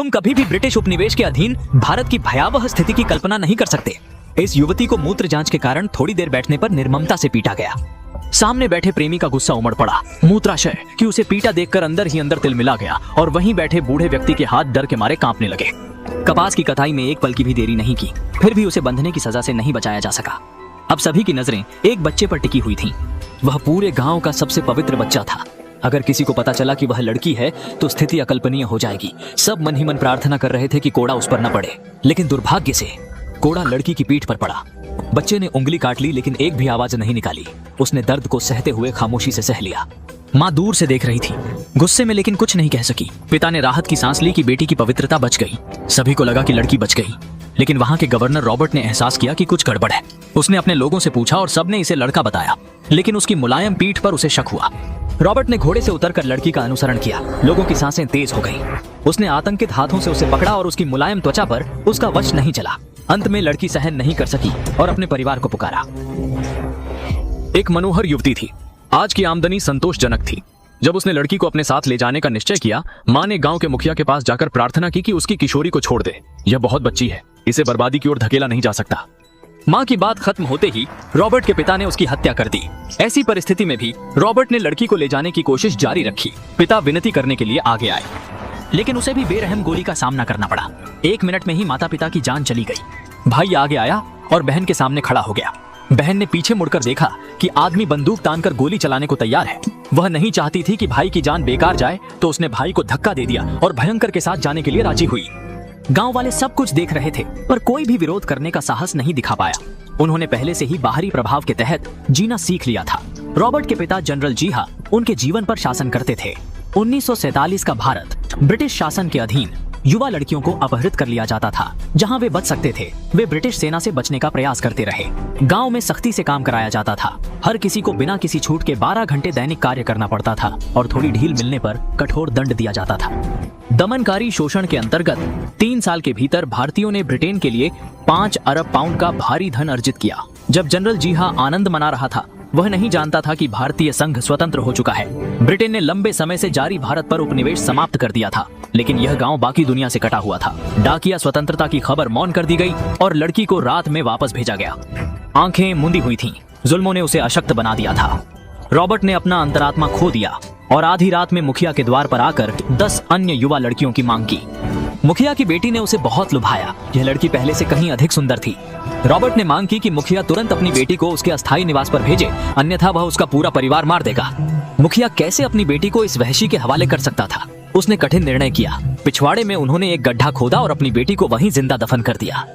तुम कभी भी ब्रिटिश उपनिवेश के अधीन भारत की भयावह स्थिति की कल्पना नहीं कर सकते। इस युवती को मूत्र जांच के कारण थोड़ी देर बैठने पर निर्ममता से पीटा गया। सामने बैठे प्रेमी का गुस्सा उमड़ पड़ा। मूत्राशय कि उसे पीटा देखकर अंदर ही अंदर तिलमिला गया और वहीं बैठे बूढ़े व्यक्ति के हाथ डर के मारे कांपने लगे। कपास की कटाई में एक पल की भी देरी नहीं की, फिर भी उसे बंधने की सजा से नहीं बचाया जा सका। अब सभी की नजरें एक बच्चे पर टिकी हुई थीं। वह पूरे गांव का सबसे पवित्र बच्चा था। अगर किसी को पता चला कि वह लड़की है तो स्थिति अकल्पनीय हो जाएगी। सब मन ही मन प्रार्थना कर रहे थे कि कोड़ा उस पर न पड़े, लेकिन दुर्भाग्य से कोड़ा लड़की की पीठ पर पड़ा। बच्चे ने उंगली काट ली लेकिन एक भी आवाज नहीं निकाली। उसने दर्द को सहते हुए खामोशी से सह लिया। माँ दूर से देख रही थी, गुस्से में, लेकिन कुछ नहीं कह सकी। पिता ने राहत की सांस ली कि बेटी की पवित्रता बच गई। सभी को लगा कि लड़की बच गई, लेकिन वहां के गवर्नर रॉबर्ट ने एहसास किया कि कुछ गड़बड़ है। उसने अपने लोगों से पूछा और सबने इसे लड़का बताया, लेकिन उसकी मुलायम पीठ पर उसे शक हुआ। रॉबर्ट ने घोड़े से उतरकर लड़की का अनुसरण किया। लोगों की सांसें तेज हो गईं। उसने आतंकित हाथों से उसे पकड़ा और उसकी मुलायम त्वचा पर उसका वश नहीं चला। अंत में लड़की सहन नहीं कर सकी और अपने परिवार को पुकारा। एक मनोहर युवती थी। आज की आमदनी संतोषजनक थी। जब उसने लड़की को अपने साथ ले जाने का निश्चय किया, मां ने गांव के मुखिया के पास जाकर प्रार्थना की कि उसकी किशोरी को छोड़ दे। यह बहुत बच्ची है, इसे बर्बादी की ओर धकेला नहीं जा सकता। मां की बात खत्म होते ही रॉबर्ट के पिता ने उसकी हत्या कर दी। ऐसी परिस्थिति में भी रॉबर्ट ने लड़की को ले जाने की कोशिश जारी रखी। पिता विनती करने के लिए आगे आए, लेकिन उसे भी बेरहम गोली का सामना करना पड़ा। 1 मिनट में ही माता पिता की जान चली गई। भाई आगे आया और बहन के सामने खड़ा हो गया। बहन ने पीछे मुड़कर देखा कि आदमी बंदूक तानकर गोली चलाने को तैयार है। वह नहीं चाहती थी कि भाई की जान बेकार जाए, तो उसने भाई को धक्का दे दिया और भयंकर के साथ जाने के लिए राजी हुई। गांव वाले सब कुछ देख रहे थे, पर कोई भी विरोध करने का साहस नहीं दिखा पाया। उन्होंने पहले से ही बाहरी प्रभाव के तहत जीना सीख लिया था। रॉबर्ट के पिता जनरल जीहा उनके जीवन पर शासन करते थे। 1947 का भारत ब्रिटिश शासन के अधीन। युवा लड़कियों को अपहृत कर लिया जाता था। जहां वे बच सकते थे, वे ब्रिटिश सेना से बचने का प्रयास करते रहे। गांव में सख्ती से काम कराया जाता था। हर किसी को बिना किसी छूट के 12 घंटे दैनिक कार्य करना पड़ता था और थोड़ी ढील मिलने पर कठोर दंड दिया जाता था। दमनकारी शोषण के अंतर्गत 3 साल के भीतर भारतीयों ने ब्रिटेन के लिए 5 अरब पाउंड का भारी धन अर्जित किया। जब जनरल जीहा आनंद मना रहा था, वह नहीं जानता था कि भारतीय संघ स्वतंत्र हो चुका है। ब्रिटेन ने लंबे समय से जारी भारत पर उपनिवेश समाप्त कर दिया था, लेकिन यह गांव बाकी दुनिया से कटा हुआ था। डाकिया स्वतंत्रता की खबर मौन कर दी गई और लड़की को रात में वापस भेजा गया। आंखें मुंदी हुई थीं। जुल्मों ने उसे अशक्त बना दिया था। रॉबर्ट ने अपना अंतरात्मा खो दिया और आधी रात में मुखिया के द्वार पर आकर 10 अन्य युवा लड़कियों की मांग की। मुखिया की बेटी ने उसे बहुत लुभाया। यह लड़की पहले से कहीं अधिक सुंदर थी। रॉबर्ट ने मांग की कि मुखिया तुरंत अपनी बेटी को उसके अस्थायी निवास पर भेजे, अन्यथा वह उसका पूरा परिवार मार देगा। मुखिया कैसे अपनी बेटी को इस वहशी के हवाले कर सकता था? उसने कठिन निर्णय किया। पिछवाड़े में उन्होंने एक गड्ढा खोदा और अपनी बेटी को वहीं जिंदा दफन कर दिया।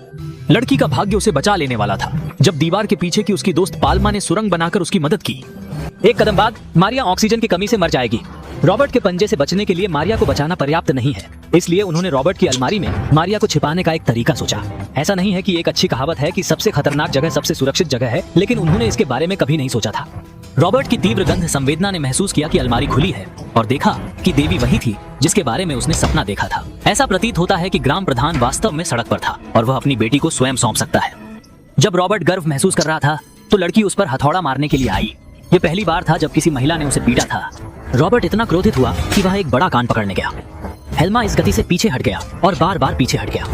लड़की का भाग्य उसे बचा लेने वाला था। जब दीवार के पीछे की उसकी दोस्त पाल्मा ने सुरंग बनाकर उसकी मदद की। एक कदम बाद मारिया ऑक्सीजन की कमी से मर जाएगी। रॉबर्ट के पंजे से बचने के लिए मारिया को बचाना पर्याप्त नहीं है, इसलिए उन्होंने रॉबर्ट की अलमारी में मारिया को छिपाने का एक तरीका सोचा। ऐसा नहीं है कि एक अच्छी कहावत है कि सबसे खतरनाक जगह सबसे सुरक्षित जगह है, लेकिन उन्होंने इसके बारे में कभी नहीं सोचा था। रॉबर्ट की तीव्र गंध संवेदना ने महसूस किया कि अलमारी खुली है और देखा कि देवी वही थी जिसके बारे में उसने सपना देखा था। ऐसा प्रतीत होता है कि ग्राम प्रधान वास्तव में सड़क पर था और वह अपनी बेटी को स्वयं सौंप सकता है। जब रॉबर्ट गर्व महसूस कर रहा था तो लड़की उस पर हथौड़ा मारने के लिए आई। ये पहली बार था जब किसी महिला ने उसे पीटा था। रॉबर्ट इतना क्रोधित हुआ कि वह एक बड़ा कांड पकड़ने गया। हेल्मा इस गति से पीछे हट गया और बार बार पीछे हट गया।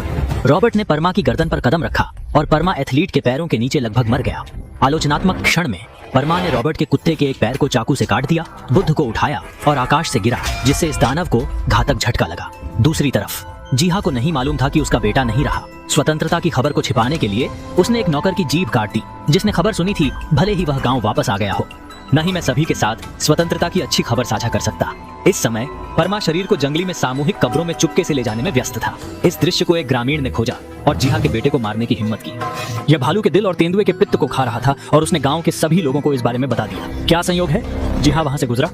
रॉबर्ट ने परमा की गर्दन पर कदम रखा और परमा एथलीट के पैरों के नीचे लगभग मर गया। आलोचनात्मक क्षण में परमा ने रॉबर्ट के कुत्ते के एक पैर को चाकू से काट दिया, बुद्ध को उठाया और आकाश से गिरा, जिससे इस दानव को घातक झटका लगा। दूसरी तरफ जीहा को नहीं मालूम था कि उसका बेटा नहीं रहा। स्वतंत्रता की खबर को छिपाने के लिए उसने एक नौकर की जीभ काट दी, जिसने खबर सुनी थी, भले ही वह गांव वापस आ गया हो। न ही मैं सभी के साथ स्वतंत्रता की अच्छी खबर साझा कर सकता। इस समय परमा शरीर को जंगली में सामूहिक कब्रों में चुपके से ले जाने में व्यस्त था। इस दृश्य को एक ग्रामीण ने खोजा और जीहा के बेटे को मारने की हिम्मत की। यह भालू के दिल और तेंदुए के पित्त को खा रहा था और उसने गांव के सभी लोगों को इस बारे में बता दिया। क्या संयोग है, जीहा वहां से गुजरा।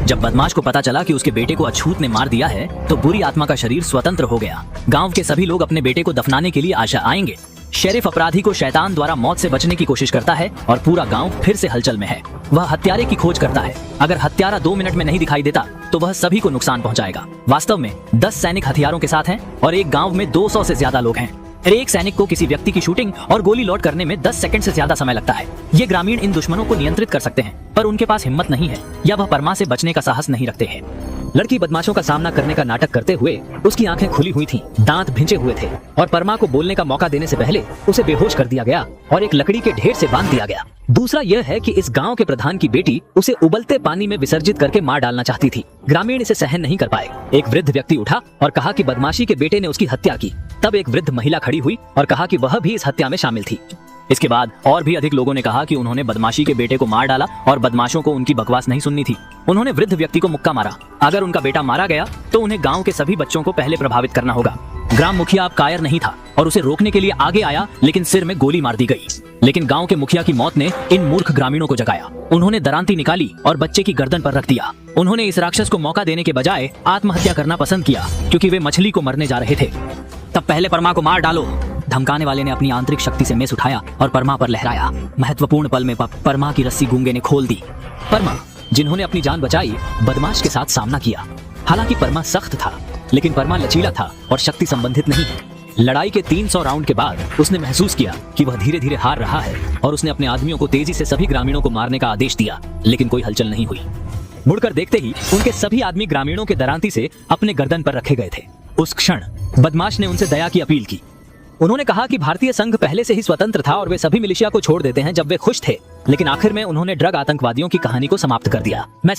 जब बदमाश को पता चला कि उसके बेटे को अछूत ने मार दिया है, तो बुरी आत्मा का शरीर स्वतंत्र हो गया। गांव के सभी लोग अपने बेटे को दफनाने के लिए आशा आएंगे। शेरिफ अपराधी को शैतान द्वारा मौत से बचने की कोशिश करता है और पूरा गांव फिर से हलचल में है। वह हत्यारे की खोज करता है। अगर हत्यारा 2 मिनट में नहीं दिखाई देता तो वह सभी को नुकसान पहुंचाएगा। वास्तव में 10 सैनिक हथियारों के साथ हैं और एक गांव में 200 से ज्यादा लोग हैं। एक सैनिक को किसी व्यक्ति की शूटिंग और गोली लोड करने में 10 सेकंड से ज्यादा समय लगता है। ये ग्रामीण इन दुश्मनों को नियंत्रित कर सकते हैं, पर उनके पास हिम्मत नहीं है या वह परमा से बचने का साहस नहीं रखते हैं। लड़की बदमाशों का सामना करने का नाटक करते हुए उसकी आंखें खुली हुई थीं, दांत भिंचे हुए थे और परमा को बोलने का मौका देने से पहले उसे बेहोश कर दिया गया और एक लकड़ी के ढेर से बांध दिया गया। दूसरा यह है कि इस गांव के प्रधान की बेटी उसे उबलते पानी में विसर्जित करके मार डालना चाहती थी। ग्रामीण इसे सहन नहीं कर पाए। एक वृद्ध व्यक्ति उठा और कहा कि बदमाशी के बेटे ने उसकी हत्या की। तब एक वृद्ध महिला खड़ी हुई और कहा कि वह भी इस हत्या में शामिल थी। इसके बाद और भी अधिक लोगों ने कहा कि उन्होंने बदमाशी के बेटे को मार डाला और बदमाशों को उनकी बकवास नहीं सुननी थी। उन्होंने वृद्ध व्यक्ति को मुक्का मारा। अगर उनका बेटा मारा गया तो उन्हें गांव के सभी बच्चों को पहले प्रभावित करना होगा। ग्राम मुखिया अब कायर नहीं था और उसे रोकने के लिए आगे आया, लेकिन सिर में गोली मार दी गई। लेकिन गांव के मुखिया की मौत ने इन मूर्ख ग्रामीणों को जगाया। उन्होंने दरांती निकाली और बच्चे की गर्दन पर रख दिया। उन्होंने इस राक्षस को मौका देने के बजाय आत्महत्या करना पसंद किया, क्योंकि वे मछली को मरने जा रहे थे। तब पहले परमा को मार डालो। धमकाने वाले ने अपनी आंतरिक शक्ति से मेस उठाया और परमा पर लहराया। महत्वपूर्ण पल में परमा की रस्सी गूंगे ने खोल दी। परमा, जिन्होंने अपनी जान बचाई, बदमाश के साथ सामना किया। हालांकि परमा सख्त था, लेकिन परमा लचीला था और शक्ति संबंधित नहीं। लड़ाई के 300 राउंड के बाद उसने महसूस किया कि वह धीरे धीरे हार रहा है और उसने अपने आदमियों को तेजी से सभी ग्रामीणों को मारने का आदेश दिया, लेकिन कोई हलचल नहीं हुई। मुड़कर देखते ही उनके सभी आदमी ग्रामीणों के दरांती से अपने गर्दन पर रखे गए थे। उस क्षण बदमाश ने उनसे दया की अपील की। उन्होंने कहा कि भारतीय संघ पहले से ही स्वतंत्र था और वे सभी मिलिशिया को छोड़ देते हैं जब वे खुश थे, लेकिन आखिर में उन्होंने ड्रग आतंकवादियों की कहानी को समाप्त कर दिया। मैं